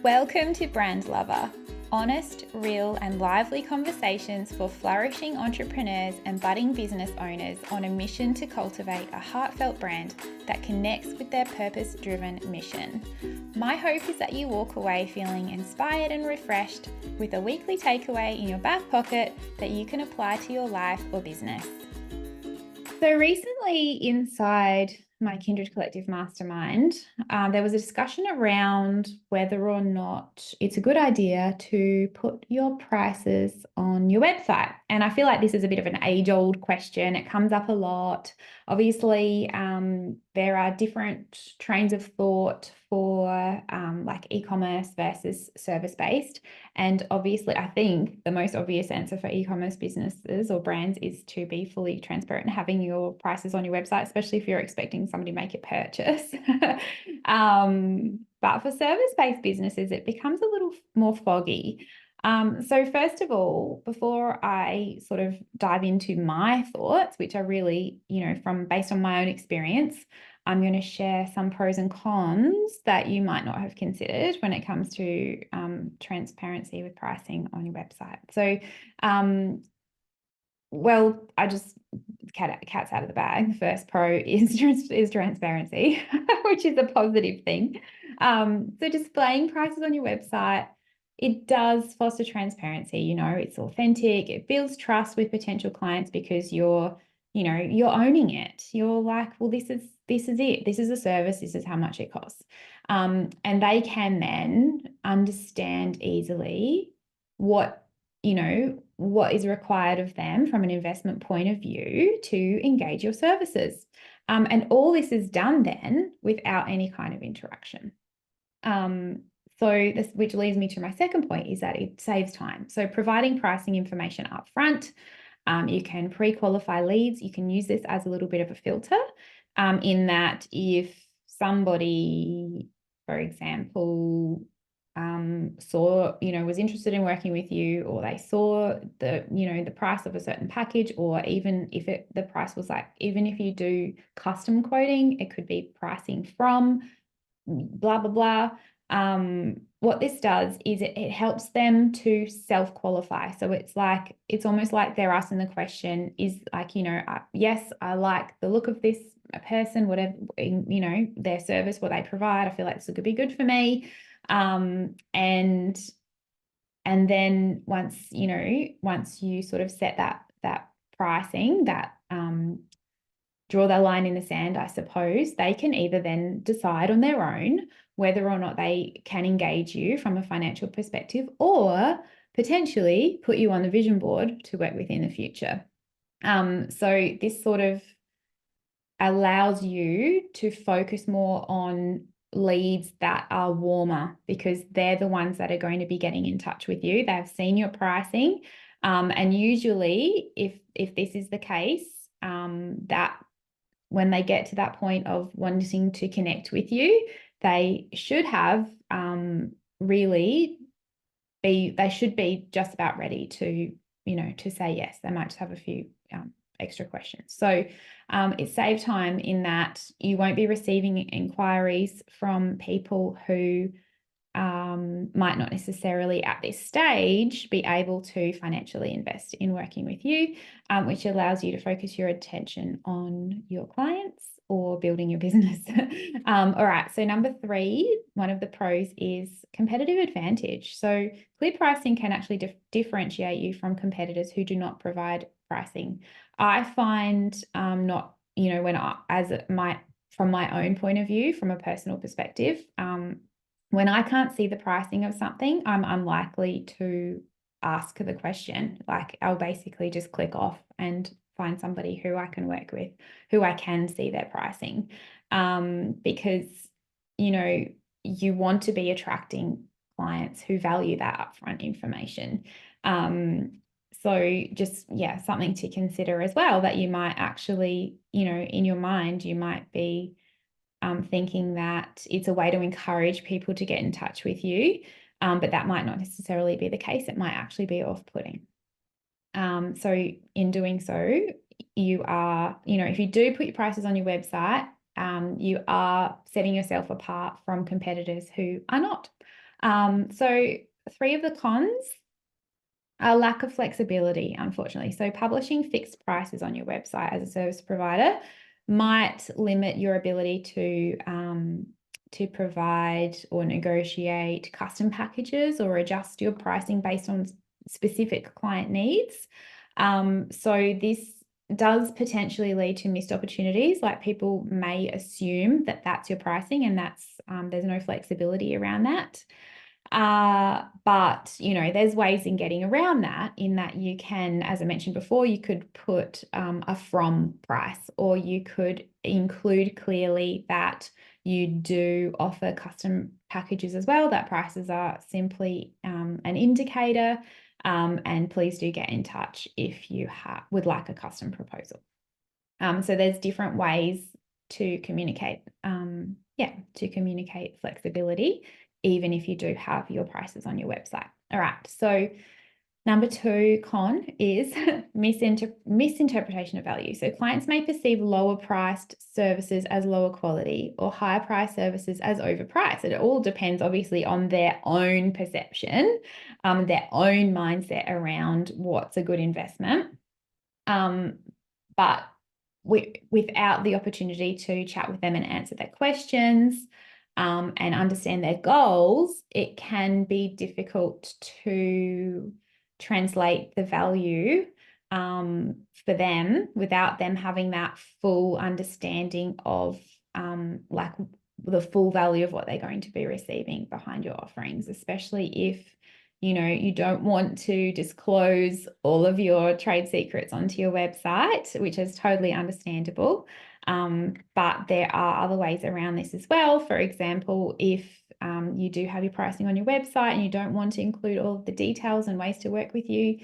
Welcome to Brand Lover, honest, real, and lively conversations for flourishing entrepreneurs and budding business owners on a mission to cultivate a heartfelt brand that connects with their purpose-driven mission. My hope is that you walk away feeling inspired and refreshed with a weekly takeaway in your back pocket that you can apply to your life or business. So recently inside my Kindred Collective Mastermind, there was a discussion around whether or not it's a good idea to put your prices on your website. And I feel like this is a bit of an age-old question. It comes up a lot. Obviously, there are different trains of thought for like e-commerce versus service-based. And obviously, I think the most obvious answer for e-commerce businesses or brands is to be fully transparent and having your prices on your website, especially if you're expecting somebody to make a purchase. But for service-based businesses, it becomes a little more foggy. So first of all, before I sort of dive into my thoughts, which are really, from based on my own experience, I'm going to share some pros and cons that you might not have considered when it comes to transparency with pricing on your website. So, I just cat's out of the bag. The first pro is transparency, which is a positive thing. So displaying prices on your website, it does foster transparency. It's authentic. It builds trust with potential clients because you're owning it. You're like, well, this is it. This is a service. This is how much it costs. And they can then understand easily what is required of them from an investment point of view to engage your services. And all this is done then without any kind of interaction. Which leads me to my second point, is that it saves time. So providing pricing information up front, you can pre-qualify leads. You can use this as a little bit of a filter, in that if somebody, for example, was interested in working with you, or they saw the price of a certain package, or even if the price was like, even if you do custom quoting, it could be pricing from blah, blah, blah. What this does is it helps them to self-qualify. So it's almost like they're asking the question is like, yes, I like the look of this person, whatever, their service, what they provide. I feel like this could be good for me. And then once you sort of set that pricing, that draw their line in the sand, I suppose, they can either then decide on their own whether or not they can engage you from a financial perspective, or potentially put you on the vision board to work with in the future. So this sort of allows you to focus more on leads that are warmer, because they're the ones that are going to be getting in touch with you. They've seen your pricing. And usually if this is the case, that when they get to that point of wanting to connect with you, they should have they should be just about ready to, to say yes. They might just have a few extra questions. So it saves time in that you won't be receiving inquiries from people who might not necessarily at this stage be able to financially invest in working with you, which allows you to focus your attention on your clients or building your business. All right, so number 3, one of the pros is competitive advantage. So clear pricing can actually differentiate you from competitors who do not provide pricing. I find from my own point of view, from a personal perspective, when I can't see the pricing of something, I'm unlikely to ask the question. Like, I'll basically just click off and find somebody who I can work with, who I can see their pricing, because, you want to be attracting clients who value that upfront information. So just, something to consider as well, that you might actually, in your mind, you might be thinking that it's a way to encourage people to get in touch with you, but that might not necessarily be the case. It might actually be off-putting. So in doing so, you are, if you do put your prices on your website, you are setting yourself apart from competitors who are not. So 3 of the cons are lack of flexibility, unfortunately. So publishing fixed prices on your website as a service provider might limit your ability to provide or negotiate custom packages or adjust your pricing based on specific client needs. So this does potentially lead to missed opportunities. Like, people may assume that that's your pricing, and there's no flexibility around that. But there's ways in getting around that, in that you can, as I mentioned before, you could put a from price, or you could include clearly that you do offer custom packages as well, that prices are simply an indicator. And please do get in touch if you would like a custom proposal. So there's different ways to communicate, to communicate flexibility, even if you do have your prices on your website. All right, so number 2 con is misinterpretation of value. So clients may perceive lower priced services as lower quality, or higher priced services as overpriced. It all depends, obviously, on their own perception, their own mindset around what's a good investment. But without the opportunity to chat with them and answer their questions, and understand their goals, it can be difficult to translate the value for them without them having that full understanding of like the full value of what they're going to be receiving behind your offerings, especially if you don't want to disclose all of your trade secrets onto your website, which is totally understandable. But there are other ways around this as well. For example, if you do have your pricing on your website and you don't want to include all of the details and ways to work with you,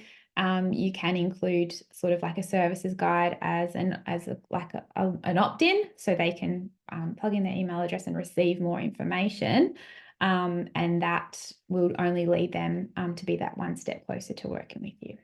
you can include sort of like a services guide as an opt-in, so they can plug in their email address and receive more information. And that will only lead them to be that one step closer to working with you.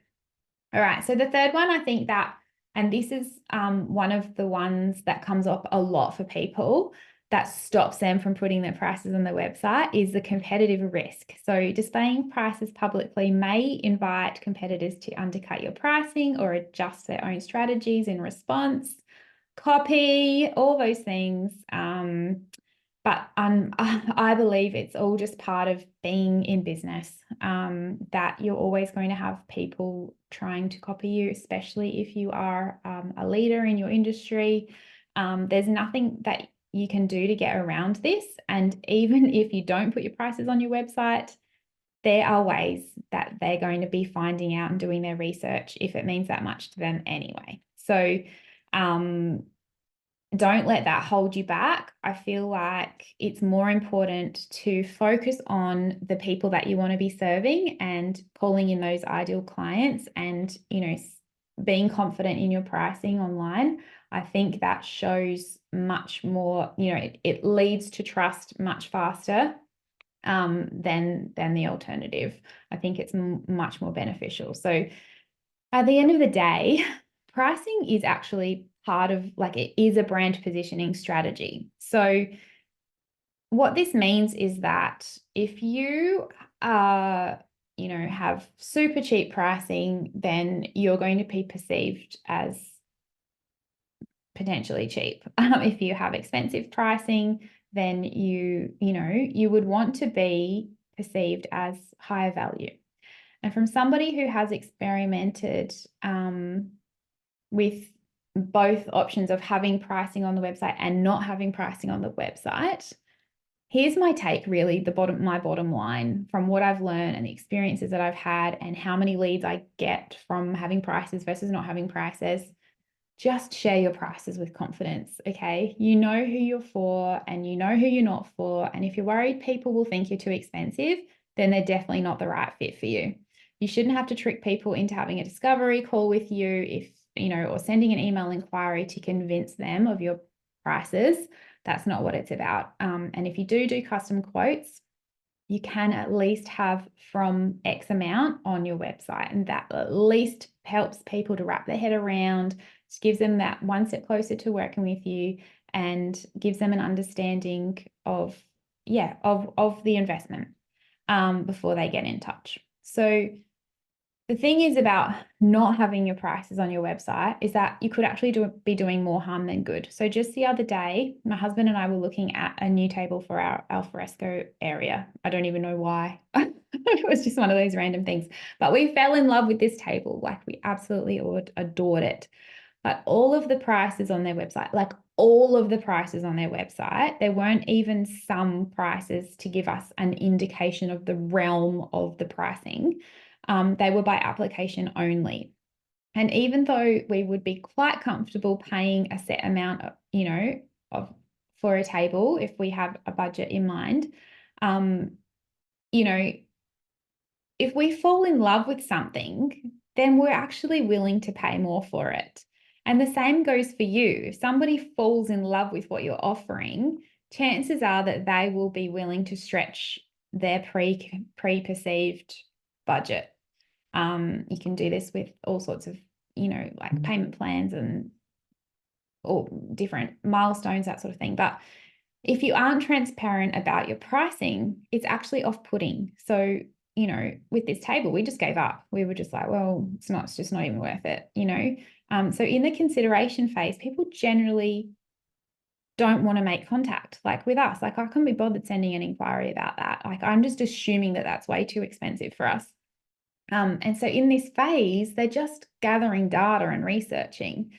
All right, so the third one, I think that, and this is one of the ones that comes up a lot for people that stops them from putting their prices on their website, is the competitive risk. So displaying prices publicly may invite competitors to undercut your pricing or adjust their own strategies in response, copy, all those things. But I believe it's all just part of being in business, that you're always going to have people trying to copy you, especially if you are a leader in your industry. There's nothing that you can do to get around this. And even if you don't put your prices on your website, there are ways that they're going to be finding out and doing their research, if it means that much to them anyway. So don't let that hold you back. I feel like it's more important to focus on the people that you want to be serving and pulling in those ideal clients, and being confident in your pricing online. I think that shows much more, it leads to trust much faster than the alternative. I think it's much more beneficial. So at the end of the day, pricing is actually part of, it is a brand positioning strategy. So what this means is that if you have super cheap pricing, then you're going to be perceived as potentially cheap. If you have expensive pricing, then you would want to be perceived as higher value. And from somebody who has experimented with both options of having pricing on the website and not having pricing on the website, here's my take, really, my bottom line from what I've learned and the experiences that I've had and how many leads I get from having prices versus not having prices. Just share your prices with confidence, okay? You know who you're for and you know who you're not for. And if you're worried people will think you're too expensive, then they're definitely not the right fit for you. You shouldn't have to trick people into having a discovery call with you, or sending an email inquiry to convince them of your prices. That's not what it's about. And if you do custom quotes, you can at least have from X amount on your website, and that at least helps people to wrap their head around, gives them that one step closer to working with you, and gives them an understanding of the investment. before they get in touch. So the thing is about not having your prices on your website is that you could actually be doing more harm than good. So just the other day, my husband and I were looking at a new table for our alfresco area. I don't even know why. It was just one of those random things. But we fell in love with this table. Like, we absolutely adored it. But all of the prices on their website, like all of the prices on their website, there weren't even some prices to give us an indication of the realm of the pricing. They were by application only. And even though we would be quite comfortable paying a set amount of for a table if we have a budget in mind, if we fall in love with something, then we're actually willing to pay more for it. And the same goes for you. If somebody falls in love with what you're offering, chances are that they will be willing to stretch their pre-perceived budget. You can do this with all sorts of, like payment plans and or different milestones, that sort of thing. But if you aren't transparent about your pricing, it's actually off-putting. So, with this table, we just gave up. We were just like, well, it's just not even worth it, So in the consideration phase, people generally don't want to make contact, like with us. Like, I couldn't be bothered sending an inquiry about that. Like, I'm just assuming that that's way too expensive for us. And so in this phase, they're just gathering data and researching.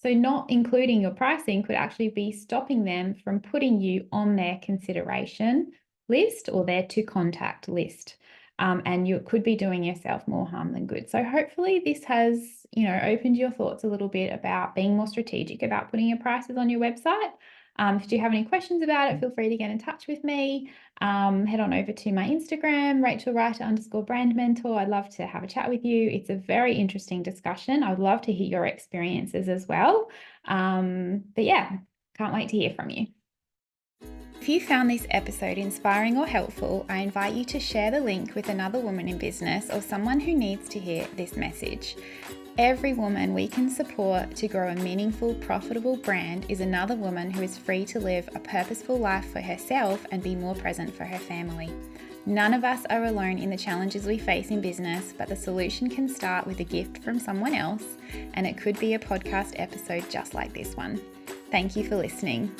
So not including your pricing could actually be stopping them from putting you on their consideration list or their to contact list. And you could be doing yourself more harm than good. So hopefully this has, opened your thoughts a little bit about being more strategic about putting your prices on your website. If you have any questions about it, feel free to get in touch with me. Head on over to my Instagram, Rachel_brand mentor. I'd love to have a chat with you. It's a very interesting discussion. I would love to hear your experiences as well. But yeah, can't wait to hear from you. If you found this episode inspiring or helpful, I invite you to share the link with another woman in business or someone who needs to hear this message. Every woman we can support to grow a meaningful, profitable brand is another woman who is free to live a purposeful life for herself and be more present for her family. None of us are alone in the challenges we face in business, but the solution can start with a gift from someone else, and it could be a podcast episode just like this one. Thank you for listening.